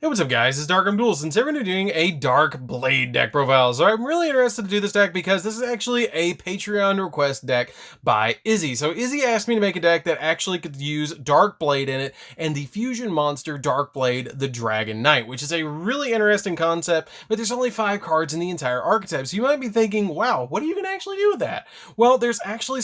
Hey, what's up guys, it's DarkArmedDuelist, and today we're going to be doing a Dark Blade deck profile. So I'm really interested to do this deck because this is actually a Patreon request deck by Izzy. So Izzy asked me to make a deck that actually could use Dark Blade in it and the fusion monster Dark Blade the Dragon Knight, which is a really interesting concept, but there's only 5 cards in the entire archetype. So you might be thinking, wow, what are you going to actually do with that? Well, there's actually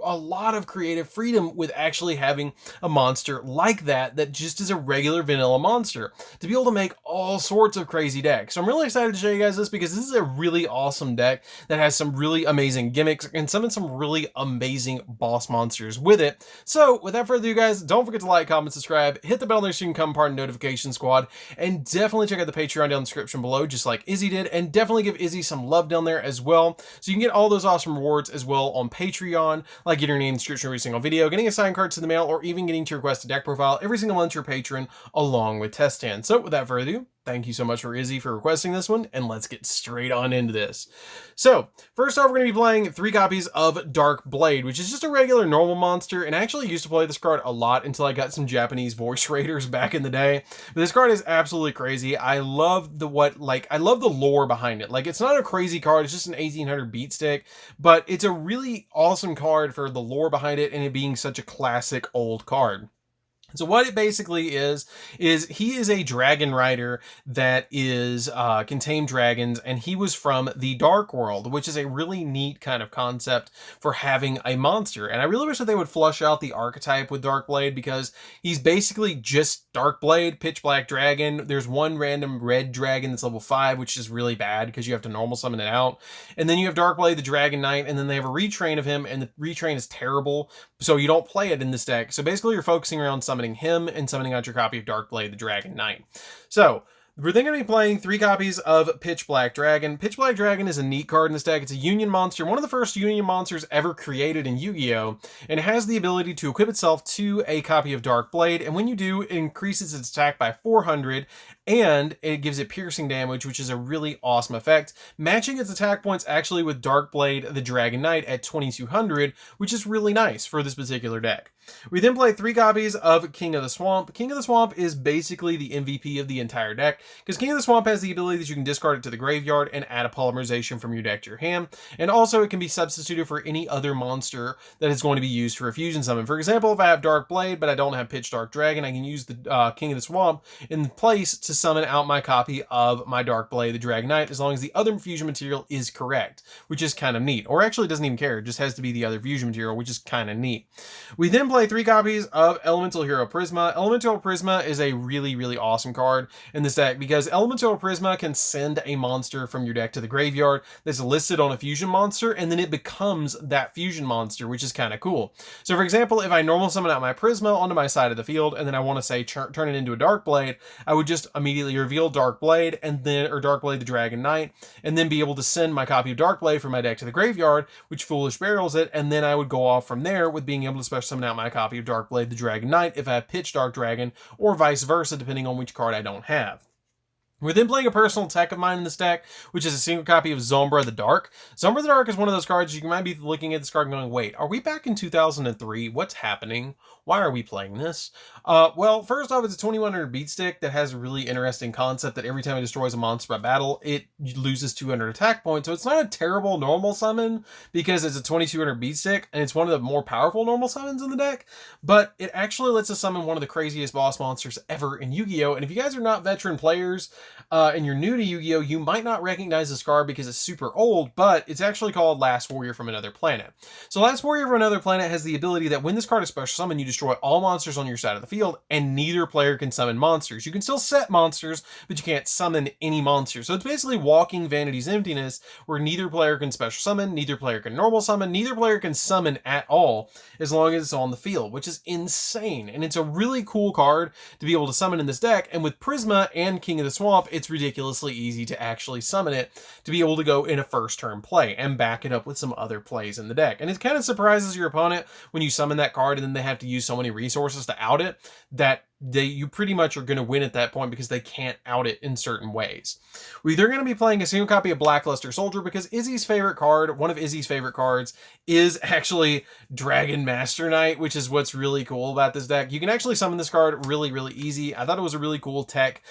a lot of creative freedom with actually having a monster like that just is a regular vanilla monster to be able to make all sorts of crazy decks. So I'm really excited to show you guys this because this is a really awesome deck that has some really amazing gimmicks and some really amazing boss monsters with it. So without further ado guys, don't forget to like, comment, subscribe, hit the bell there so you can become part of the notification squad, and definitely check out the Patreon down in the description below just like Izzy did, and definitely give Izzy some love down there as well so you can get all those awesome rewards as well on Patreon, like getting your name in the description of every single video, getting a signed card to the mail, or even getting to request a deck profile every single month to your patron along with test stands. So without further ado, thank you so much for Izzy for requesting this one, and let's get straight on into this. So, first off, we're going to be playing 3 copies of Dark Blade, which is just a regular normal monster, and I actually used to play this card a lot until I got some Japanese voice raiders back in the day. But this card is absolutely crazy. I love the lore behind it. Like, it's not a crazy card, it's just an 1800 beat stick, but it's a really awesome card for the lore behind it and it being such a classic old card. So what it basically is he is a dragon rider that can tame dragons, and he was from the Dark World, which is a really neat kind of concept for having a monster. And I really wish that they would flush out the archetype with Dark Blade, because he's basically just Dark Blade, pitch black dragon. There's one random red dragon that's level 5, which is really bad because you have to normal summon it out. And then you have Dark Blade the Dragon Knight, and then they have a retrain of him, and the retrain is terrible, so you don't play it in this deck. So basically you're focusing around summoning him and summoning out your copy of Dark Blade the Dragon Knight. So we're then going to be playing 3 copies of Pitch Black Dragon. Pitch Black Dragon is a neat card in this deck. It's a union monster, one of the first union monsters ever created in Yu-Gi-Oh! And it has the ability to equip itself to a copy of Dark Blade, and when you do, it increases its attack by 400, and it gives it piercing damage, which is a really awesome effect, matching its attack points actually with Dark Blade the Dragon Knight at 2200, which is really nice for this particular deck. We then play 3 copies of King of the Swamp. King of the Swamp is basically the MVP of the entire deck, because King of the Swamp has the ability that you can discard it to the graveyard and add a polymerization from your deck to your hand, and also it can be substituted for any other monster that is going to be used for a fusion summon. For example, if I have Dark Blade but I don't have Pitch Dark Dragon, I can use the King of the Swamp in place to summon out my copy of my Dark Blade the Dragon Knight, as long as the other fusion material is correct, which is kind of neat. Or actually, it doesn't even care, it just has to be the other fusion material, which is kind of neat. We then play 3 copies of Elemental Hero Prisma. Elemental Prisma is a really awesome card in this deck, because Elemental Prisma can send a monster from your deck to the graveyard that's listed on a fusion monster, and then it becomes that fusion monster, which is kind of cool. So for example, if I normal summon out my Prisma onto my side of the field, and then I want to say turn it into a Dark Blade, I would just immediately reveal Dark Blade, or Dark Blade the Dragon Knight, and then be able to send my copy of Dark Blade from my deck to the graveyard, which Foolish Barrels it, and then I would go off from there with being able to special summon out my copy of Dark Blade the Dragon Knight if I have Pitch Dark Dragon, or vice versa, depending on which card I don't have. We're then playing a personal tech of mine in this deck, which is a single copy of Zombra the Dark. Zombra the Dark is one of those cards you might be looking at this card and going, wait, are we back in 2003? What's happening? Why are we playing this? Well, first off, it's a 2100 beat stick that has a really interesting concept that every time it destroys a monster by battle, it loses 200 attack points. So it's not a terrible normal summon because it's a 2200 beat stick, and it's one of the more powerful normal summons in the deck, but it actually lets us summon one of the craziest boss monsters ever in Yu-Gi-Oh! And if you guys are not veteran players, and you're new to Yu-Gi-Oh! You might not recognize this card because it's super old, but it's actually called Last Warrior from Another Planet. So Last Warrior from Another Planet has the ability that when this card is special summoned, you destroy all monsters on your side of the field, and neither player can summon monsters. You can still set monsters, but you can't summon any monsters. So it's basically walking Vanity's Emptiness, where neither player can special summon, neither player can normal summon, neither player can summon at all, as long as it's on the field, which is insane. And it's a really cool card to be able to summon in this deck, and with Prisma and King of the Swamp, it's ridiculously easy to actually summon it to be able to go in a first turn play and back it up with some other plays in the deck. And it kind of surprises your opponent when you summon that card and then they have to use so many resources to out it, that you pretty much are going to win at that point because they can't out it in certain ways. We're either going to be playing a single copy of Blackluster Soldier because Izzy's favorite card, one of Izzy's favorite cards, is actually Dragon Master Knight, which is what's really cool about this deck. You can actually summon this card really, really easy. I thought it was a really cool tech,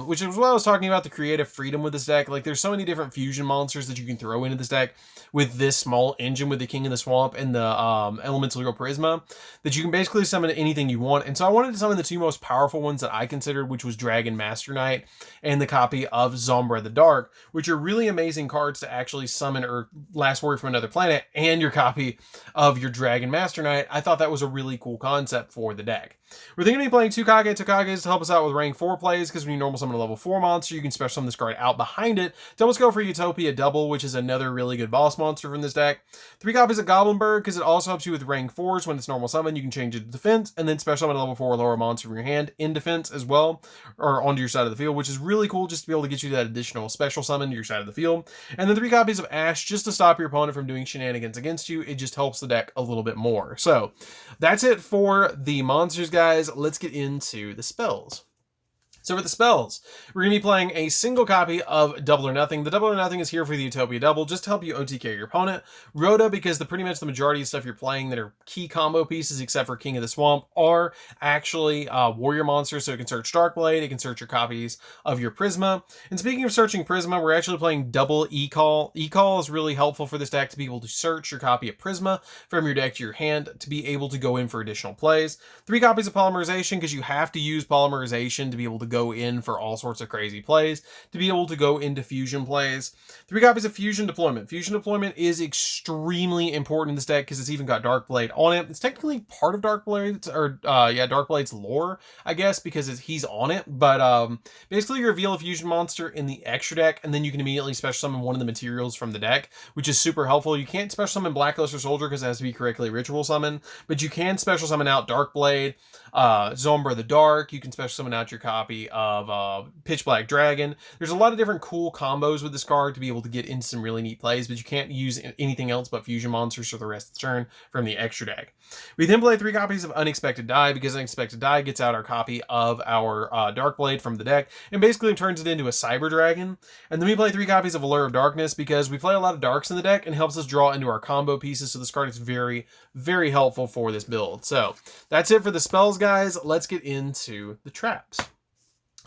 which is what I was talking about, the creative freedom with this deck. Like, there's so many different fusion monsters that you can throw into this deck with this small engine with the King of the Swamp and the Elemental Prisma, that you can basically summon anything you want. And so I wanted to summon the two most powerful ones that I considered, which was Dragon Master Knight and the copy of Zombra the Dark, which are really amazing cards to actually summon or Last Warrior from Another Planet and your copy of your Dragon Master Knight. I thought that was a really cool concept for the deck. We're thinking of playing two Tokages to help us out with rank 4 plays, because when you normal summon a level 4 monster, you can special summon this card out behind it to almost go for Utopia Double, which is another really good boss monster from this deck. 3 copies of Goblinberg, because it also helps you with rank 4s. When it's normal summon, you can change it to defense, and then special summon a level 4 or lower monster from your hand in defense as well, or onto your side of the field, which is really cool just to be able to get you that additional special summon to your side of the field. And then 3 copies of Ash, just to stop your opponent from doing shenanigans against you. It just helps the deck a little bit more. So that's it for the monsters, guys. Let's get into the spells. So for the spells, we're going to be playing a single copy of Double or Nothing. The Double or Nothing is here for the Utopia Double, just to help you OTK your opponent. Rhoda, because pretty much the majority of stuff you're playing that are key combo pieces, except for King of the Swamp, are actually warrior monsters, so it can search Darkblade, it can search your copies of your Prisma. And speaking of searching Prisma, we're actually playing double E-Call. E-Call is really helpful for this deck to be able to search your copy of Prisma from your deck to your hand to be able to go in for additional plays. 3 copies of Polymerization, because you have to use Polymerization to be able to go in for all sorts of crazy plays, to be able to go into fusion plays. 3 copies of Fusion Deployment. Fusion Deployment is extremely important in this deck because it's even got Darkblade on it. It's technically part of Darkblade's, or Darkblade's lore, I guess, because he's on it. But basically you reveal a fusion monster in the extra deck, and then you can immediately special summon one of the materials from the deck, which is super helpful. You can't special summon Blackluster Soldier because it has to be correctly ritual summon, but you can special summon out Darkblade, Zombra the Dark. You can special summon out your copy of Pitch Black Dragon. There's a lot of different cool combos with this card to be able to get into some really neat plays, but you can't use anything else but fusion monsters for the rest of the turn from the extra deck. We then play 3 copies of Unexpected Die, because Unexpected Die gets out our copy of our Darkblade from the deck and basically turns it into a Cyber Dragon. And then we play 3 copies of Allure of Darkness, because we play a lot of darks in the deck and helps us draw into our combo pieces, so this card is very, very helpful for this build. So that's it for the spells, guys. Let's get into the traps.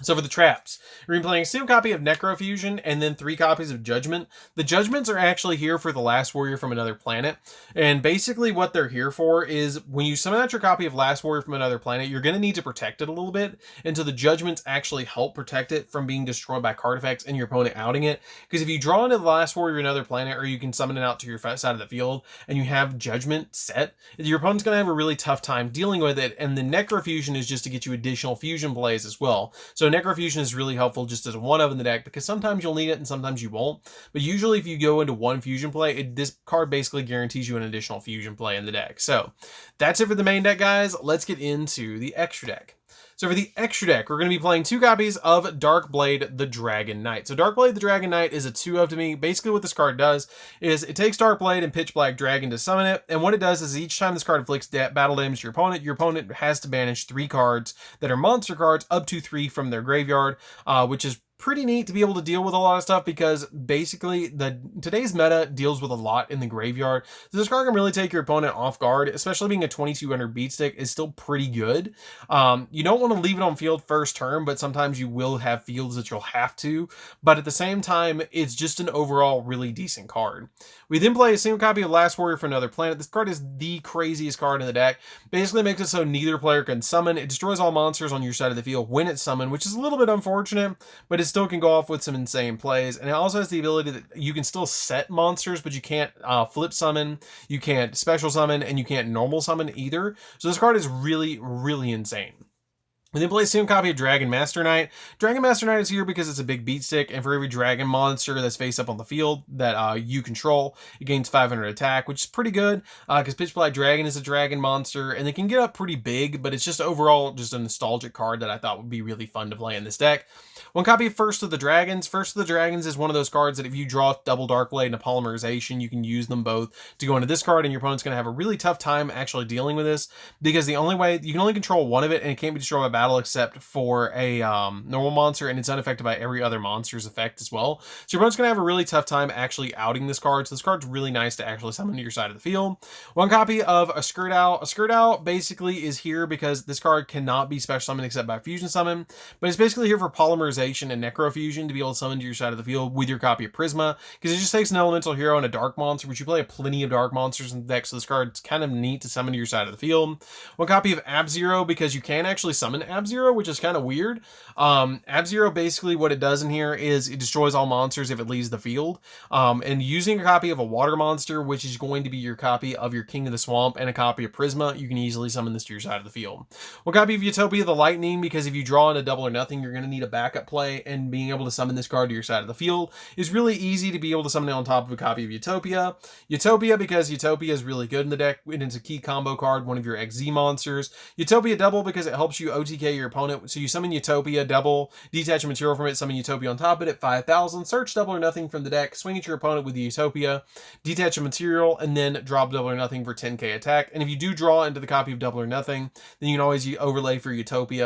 So for the traps, we're going to be playing a single copy of Necrofusion and then 3 copies of Judgment. The Judgments are actually here for the Last Warrior from Another Planet. And basically what they're here for is when you summon out your copy of Last Warrior from Another Planet, you're going to need to protect it a little bit. And so the Judgments actually help protect it from being destroyed by card effects and your opponent outing it. Because if you draw into the Last Warrior from Another Planet, or you can summon it out to your side of the field, and you have Judgment set, your opponent's going to have a really tough time dealing with it. And the Necrofusion is just to get you additional fusion plays as well. So Necrofusion is really helpful just as one of in the deck, because sometimes you'll need it and sometimes you won't. But usually if you go into one fusion play, this card basically guarantees you an additional fusion play in the deck. So that's it for the main deck, guys. Let's get into the extra deck. So for the extra deck, we're going to be playing 2 copies of Darkblade the Dragon Knight. So Darkblade the Dragon Knight is a 2-of to me. Basically what this card does is it takes Darkblade and Pitch Black Dragon to summon it. And what it does is each time this card inflicts battle damage to your opponent has to banish 3 cards that are monster cards, up to 3 from their graveyard, which is pretty neat to be able to deal with a lot of stuff, because basically today's meta deals with a lot in the graveyard. So this card can really take your opponent off guard, especially being a 2200 beat stick is still pretty good. You don't want to leave it on field first turn, but sometimes you will have fields that you'll have to. But at the same time, it's just an overall really decent card. We then play a single copy of Last Warrior from Another Planet. This card is the craziest card in the deck. Basically makes it so neither player can summon. It destroys all monsters on your side of the field when it's summoned, which is a little bit unfortunate, but it's still can go off with some insane plays. And it also has the ability that you can still set monsters, but you can't flip summon, you can't special summon, and you can't normal summon either. So this card is really, really insane. We then play a single copy of Dragon Master Knight. Dragon Master Knight is here because it's a big beat stick, and for every dragon monster that's face up on the field that you control, it gains 500 attack, which is pretty good, because Pitch Black Dragon is a dragon monster, and they can get up pretty big, but it's just overall just a nostalgic card that I thought would be really fun to play in this deck. 1 copy of First of the Dragons. First of the Dragons is one of those cards that if you draw double Darkblade and a Polymerization, you can use them both to go into this card, and your opponent's going to have a really tough time actually dealing with this, because the only way, you can only control one of it, and it can't be destroyed by battle except for a normal monster, and it's unaffected by every other monster's effect as well. So your opponent's going to have a really tough time actually outing this card. So this card's really nice to actually summon to your side of the field. One copy of a Skirt Owl. A Skirt Owl basically is here because this card cannot be special summoned except by fusion summon, but it's basically here for polymerization and necrofusion to be able to summon to your side of the field with your copy of Prisma, because it just takes an elemental hero and a dark monster, which you play plenty of dark monsters in the deck, so this card's kind of neat to summon to your side of the field. One copy of Ab-Zero, because you can actually summon Ab-Zero, which is kind of weird. Ab-Zero, basically what it does in here is it destroys all monsters if it leaves the field, and using a copy of a water monster, which is going to be your copy of your King of the Swamp, and a copy of Prisma, you can easily summon this to your side of the field. One copy of Utopia the Lightning, because if you draw into double or nothing, you're going to need a backup play, and being able to summon this card to your side of the field is really easy to be able to summon it on top of a copy of Utopia. Utopia, because Utopia is really good in the deck, and it's a key combo card, one of your XZ monsters. Utopia double, because it helps you OTK your opponent, so you summon Utopia double, detach a material from it, summon Utopia on top of it at 5,000, search double or nothing from the deck, swing at your opponent with the Utopia, detach a material, and then drop double or nothing for 10k attack. And if you do draw into the copy of double or nothing, then you can always overlay for Utopia.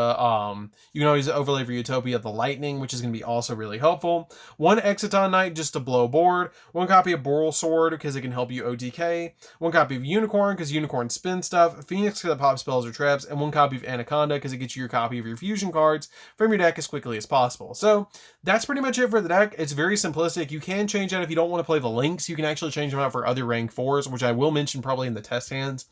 The Lightning, which is going to be also really helpful. One Exciton Knight just to blow board. One copy of Boral Sword because it can help you OTK. One copy of Unicorn because Unicorn spin stuff. Phoenix because it pops spells or traps. And one copy of Anaconda because it gets you your copy of your fusion cards from your deck as quickly as possible. So that's pretty much it for the deck. It's very simplistic. You can change out if you don't want to play the links. You can actually change them out for other rank 4s, which I will mention probably in the test hands.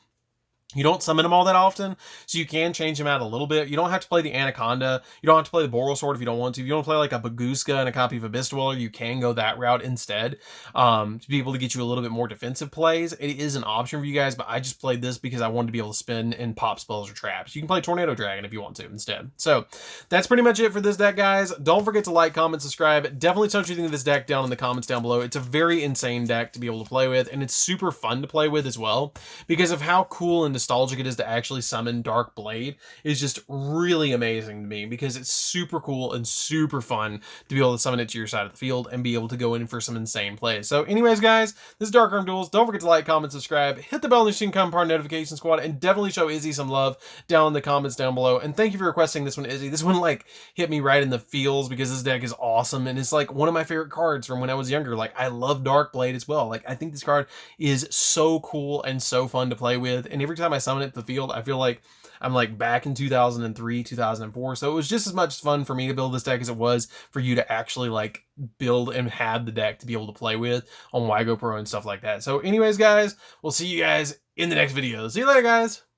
You don't summon them all that often, so you can change them out a little bit. You don't have to play the Anaconda. You don't have to play the Boral Sword if you don't want to. If you want to play like a Baguska and a copy of Abyss Dweller, you can go that route instead to be able to get you a little bit more defensive plays. It is an option for you guys, but I just played this because I wanted to be able to spin and pop spells or traps. You can play Tornado Dragon if you want to instead. So that's pretty much it for this deck, guys. Don't forget to like, comment, subscribe. Definitely tell what you think of this deck down in the comments down below. It's a very insane deck to be able to play with, and it's super fun to play with as well because of how cool and nostalgic it is to actually summon Dark Blade. Is just really amazing to me because it's super cool and super fun to be able to summon it to your side of the field and be able to go in for some insane plays. So anyways, guys, this is Dark Arm Duels. Don't forget to like, comment, subscribe, hit the bell and become part of the notification squad, and definitely show Izzy some love down in the comments down below. And thank you for requesting this one, Izzy. This one like hit me right in the feels because this deck is awesome and it's like one of my favorite cards from when I was younger. Like I love Dark Blade as well. Like I think this card is so cool and so fun to play with, and every time I summon it to the field, I feel like I'm like back in 2003, 2004. So it was just as much fun for me to build this deck as it was for you to actually like build and have the deck to be able to play with on Wygo Pro and stuff like that. So anyways, guys, we'll see you guys in the next video. See you later, guys.